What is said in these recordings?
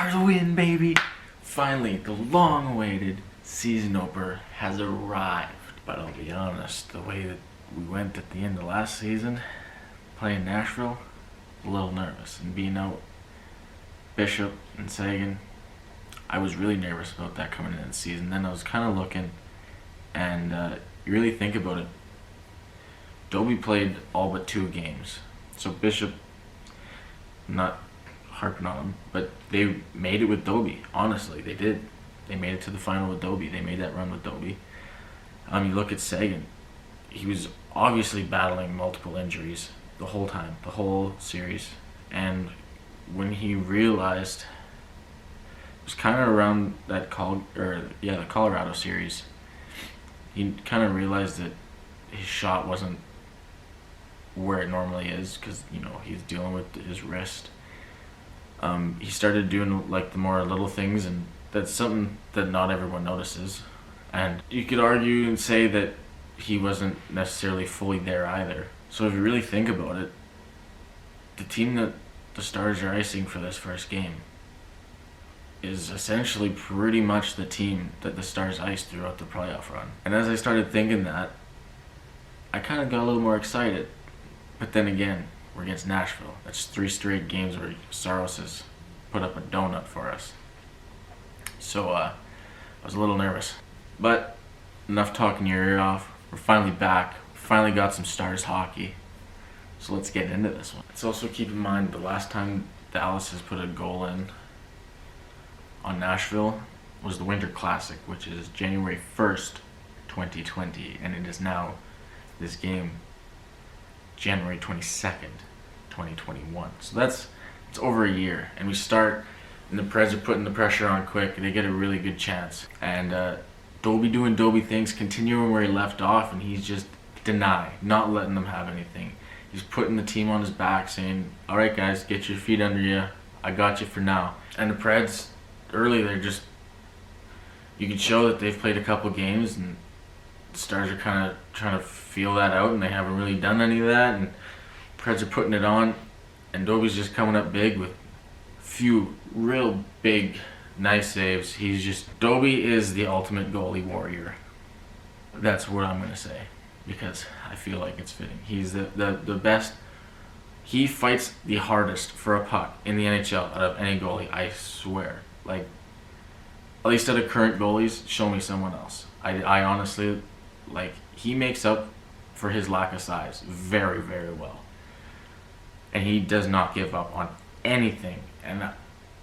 Stars win, baby! Finally, the long-awaited season opener has arrived. But I'll be honest, the way that we went at the end of last season, playing Nashville, a little nervous. And being out Bishop and Sagan, I was really nervous about that coming into the season. Then I was kind of looking, and you really think about it, Dobie played all but 2 games. So Bishop, not harping on him, but they made it with Dobie. Honestly, they did. They made it to the final with Dobie. They made that run with Dobie. You look at Sagan. He was obviously battling multiple injuries the whole time, the whole series. And when he realized, it was kind of around that the Colorado series, he kind of realized that his shot wasn't where it normally is because, he's dealing with his wrist. He started doing like the more little things, and that's something that not everyone notices. And you could argue and say that he wasn't necessarily fully there either. So if you really think about it, the team that the Stars are icing for this first game is essentially pretty much the team that the Stars iced throughout the playoff run. And as I started thinking that, I kind of got a little more excited. But then again, we're against Nashville. That's 3 straight games where Saros has put up a donut for us. So I was a little nervous. But enough talking your ear off. We're finally back. We finally got some Stars hockey. So let's get into this one. Let's also keep in mind the last time Dallas has put a goal in on Nashville was the Winter Classic, which is January 1st, 2020. And it is now this game, January 22nd, 2021. So it's over a year. And we start, and the Preds are putting the pressure on quick. They get a really good chance. And Dobie doing Dobie things, continuing where he left off, and he's just not letting them have anything. He's putting the team on his back, saying, all right, guys, get your feet under you. I got you for now. And the Preds, early, you can show that they've played a couple games, and the Stars are kind of trying to feel that out, and they haven't really done any of that. And Preds are putting it on, and Dobie's just coming up big with a few real big, nice saves. Dobie is the ultimate goalie warrior. That's what I'm going to say, because I feel like it's fitting. He's the best. He fights the hardest for a puck in the NHL out of any goalie, I swear. Like, at least out of current goalies, show me someone else. I honestly, he makes up for his lack of size very, very well. And he does not give up on anything. And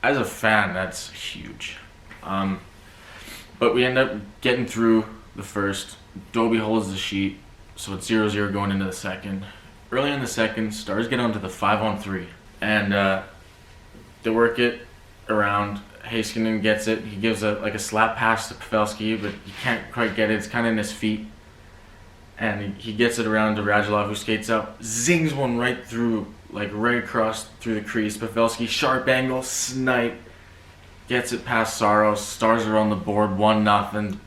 as a fan, that's huge. But we end up getting through the first. Dobie holds the sheet, so it's 0-0 going into the second. Early in the second, Stars get onto the 5-on-3. And they work it around. Heiskanen gets it. He gives a slap pass to Pavelski, but he can't quite get it. It's kind of in his feet. And he gets it around to Radulov, who skates up, zings one right through, right across through the crease. Pavelski, sharp angle, snipe, gets it past Saros. Stars are on the board, 1-0.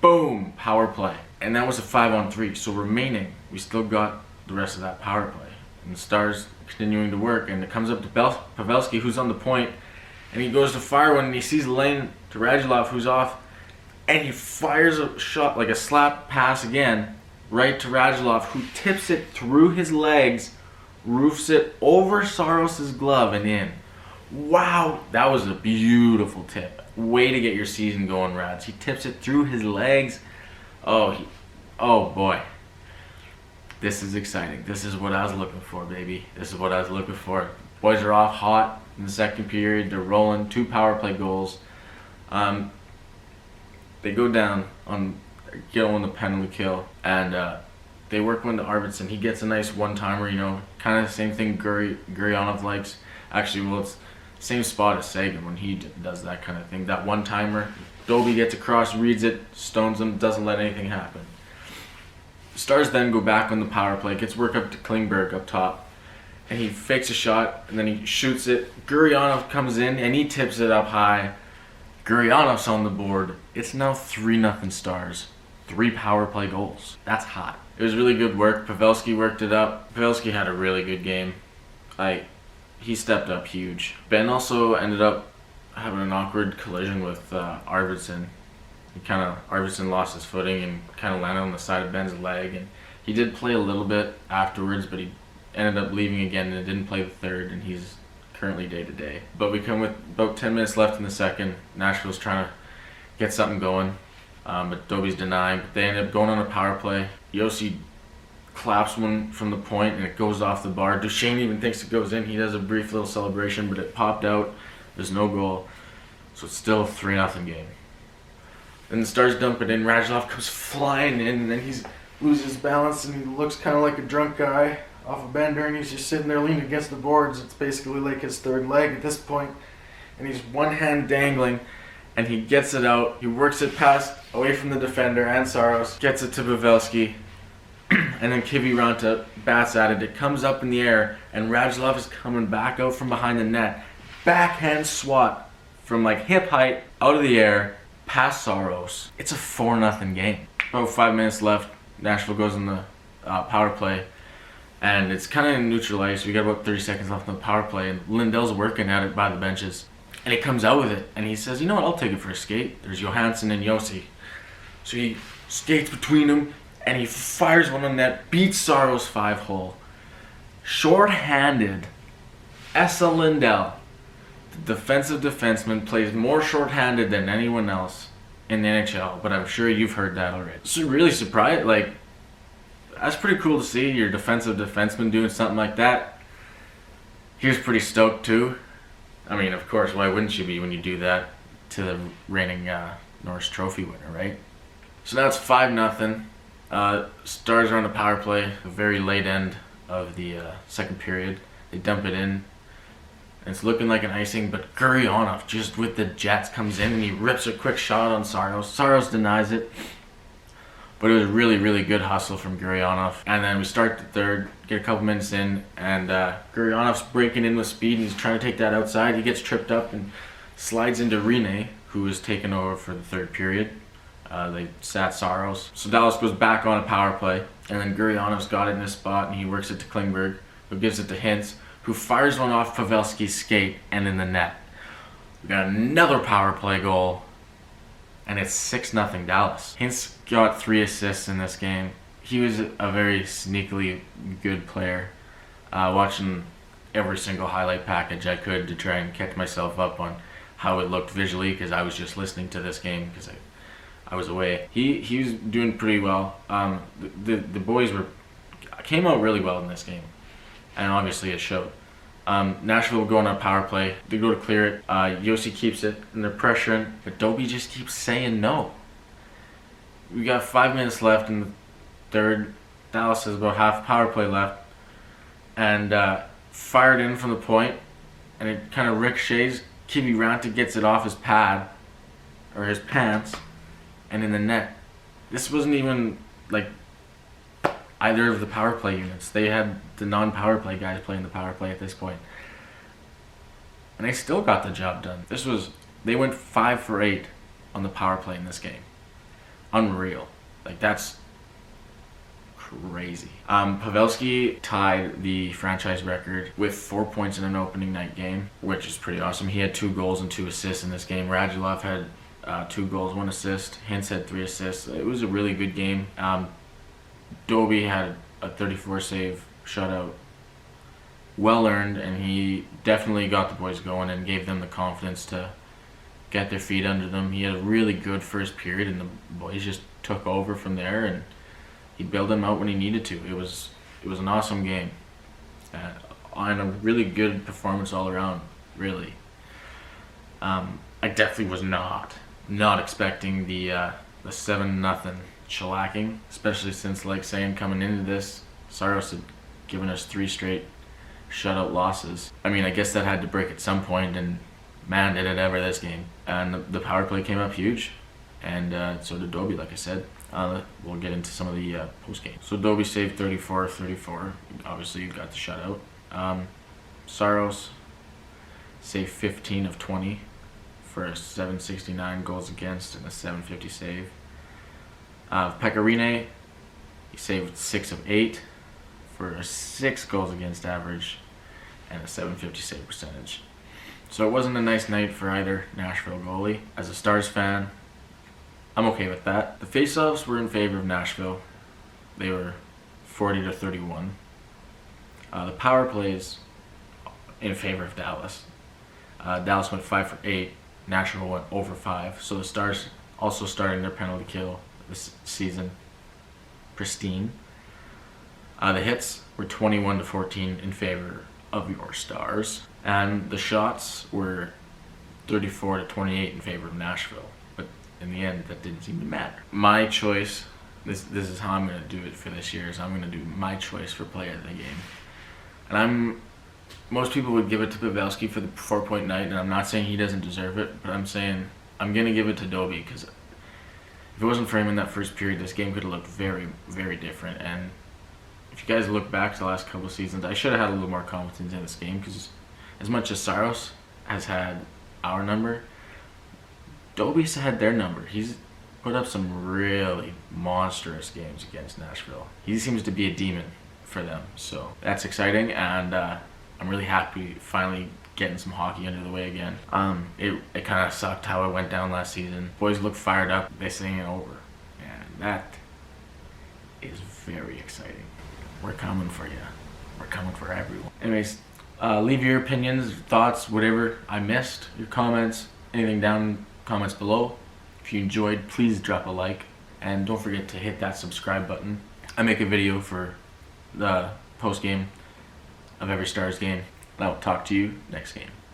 Boom, power play. And that was a 5-on-3. So remaining, we still got the rest of that power play. And the Stars continuing to work, and it comes up to Pavelski, who's on the point, and he goes to fire one, and he sees the lane to Radulov, who's off, and he fires a shot, like a slap pass again, right to Radulov, who tips it through his legs, roofs it over Saros' glove and in. Wow, that was a beautiful tip. Way to get your season going, Rads. He tips it through his legs. Oh boy. This is exciting. This is what I was looking for, baby. This is what I was looking for. Boys are off hot in the second period. They're rolling. 2 power play goals. They go down on the penalty kill, and they work one to Arvidsson. He gets a nice one-timer, kind of the same thing Gurionov likes. Actually, it's the same spot as Sagan when he does that kind of thing. That one-timer, Dobie gets across, reads it, stones him, doesn't let anything happen. Stars then go back on the power play, gets work up to Klingberg up top, and he fakes a shot, and then he shoots it. Gurionov comes in, and he tips it up high. Gurionov's on the board. It's now 3-0 Stars. 3 power play goals. That's hot. It was really good work. Pavelski worked it up. Pavelski had a really good game. He stepped up huge. Ben also ended up having an awkward collision with Arvidsson. Arvidsson lost his footing and kind of landed on the side of Ben's leg, and he did play a little bit afterwards, but he ended up leaving again and didn't play the third, and he's currently day-to-day. But we come with about 10 minutes left in the second. Nashville's trying to get something going, but Dobie's denying. But they end up going on a power play. Yossi claps one from the point, and it goes off the bar. Duchesne even thinks it goes in. He does a brief little celebration, but it popped out. There's no goal, so it's still a 3-0 game. Then the Stars dump it in. Radulov comes flying in, and then he loses his balance, and he looks kind of like a drunk guy off a bender, and he's just sitting there leaning against the boards. It's basically like his third leg at this point, and he's one hand dangling, and he gets it out. He works it past, away from the defender and Saros, gets it to Pavelski, and then Kiviranta bats at it. It comes up in the air, and Radulov is coming back out from behind the net. Backhand swat from like hip height out of the air past Saros. It's a 4-0 game. About 5 minutes left. Nashville goes in the power play, and it's kind of neutral ice. We got about 30 seconds left on the power play, and Lindell's working at it by the benches, and he comes out with it, and he says, you know what, I'll take it for a skate. There's Johansson and Yossi. So he skates between them, and he fires one on net, beats Saros 5-hole. Short-handed, Esa Lindell, the defensive defenseman, plays more short-handed than anyone else in the NHL, but I'm sure you've heard that already. So really surprised, like, that's pretty cool to see your defensive defenseman doing something like that. He was pretty stoked too. I mean, of course, why wouldn't you be when you do that to the reigning Norris Trophy winner, right? So now it's 5-0. Stars are on the power play, the very late end of the second period. They dump it in. And it's looking like an icing, but Gurionov just with the jets comes in and he rips a quick shot on Saros. Saros denies it, but it was a really, really good hustle from Gurionov. And then we start the third, get a couple minutes in, and Gurionov's breaking in with speed, and he's trying to take that outside. He gets tripped up and slides into Rene, who was taken over for the third period. They sat Saros. So Dallas goes back on a power play, and then Gurionov's got it in his spot, and he works it to Klingberg, who gives it to Hintz, who fires one off Pavelski's skate and in the net. We got another power play goal, and it's 6-0 Dallas. Hintz got 3 assists in this game. He was a very sneakily good player. Watching every single highlight package I could to try and catch myself up on how it looked visually, because I was just listening to this game because I was away. He was doing pretty well. The boys came out really well in this game, and obviously it showed. Nashville will go on a power play. They go to clear it. Yossi keeps it, and they're pressuring, but Dobie just keeps saying no. We got 5 minutes left in the third. Dallas has about half power play left, and fired in from the point, and it kind of ricochets. Kiviranta gets it off his pad, or his pants, and in the net. This wasn't even like either of the power play units. They had the non-power play guys playing the power play at this point, and they still got the job done. They went 5 for 8 on the power play in this game. Unreal. Like, that's crazy. Pavelski tied the franchise record with 4 points in an opening night game, which is pretty awesome. He had 2 goals and 2 assists in this game. Radulov had 2 goals, 1 assist. Hintz had 3 assists. It was a really good game. Dobie had a 34 save shutout. Well earned, and he definitely got the boys going and gave them the confidence to get their feet under them. He had a really good first period, and the boys just took over from there, and he bailed them out when he needed to. It was an awesome game, and a really good performance all around, really. I definitely was not expecting the 7-0 shellacking, especially since, like saying, coming into this, Saros had given us 3 straight shutout losses. I mean, I guess that had to break at some point, and man, did it ever this game. And the power play came up huge, and so did Dobie, like I said. We'll get into some of the post-game. So Dobie saved 34. Obviously, you got the shutout. Saros saved 15 of 20 for a 769 goals against and a 750 save. Pecorine, he saved 6 of 8 for a 6 goals against average and a 750 save percentage. So it wasn't a nice night for either Nashville goalie. As a Stars fan, I'm okay with that. The faceoffs were in favor of Nashville. They were 40-31. The power plays in favor of Dallas. Dallas went 5 for 8. Nashville went over 5. So the Stars also starting their penalty kill this season pristine. The hits were 21-14 in favor of your Stars. And the shots were 34-28 in favor of Nashville. But in the end, that didn't seem to matter. My choice, this is how I'm going to do it for this year, is I'm going to do my choice for player of the game. And most people would give it to Pavelski for the 4-point night, and I'm not saying he doesn't deserve it, but I'm saying I'm going to give it to Dobie, because if it wasn't for him in that first period, this game could have looked very, very different. And if you guys look back to the last couple of seasons, I should have had a little more confidence in this game, because as much as Saros has had our number, Dobie's had their number. He's put up some really monstrous games against Nashville. He seems to be a demon for them, so that's exciting, and I'm really happy finally getting some hockey under the way again. It kind of sucked how it went down last season. Boys look fired up. This thing ain't over, and that is very exciting. We're coming for you. We're coming for everyone. Anyways, leave your opinions, thoughts, whatever I missed, your comments, anything down in the comments below. If you enjoyed, please drop a like, and don't forget to hit that subscribe button. I make a video for the post game of every Stars game, and I'll talk to you next game.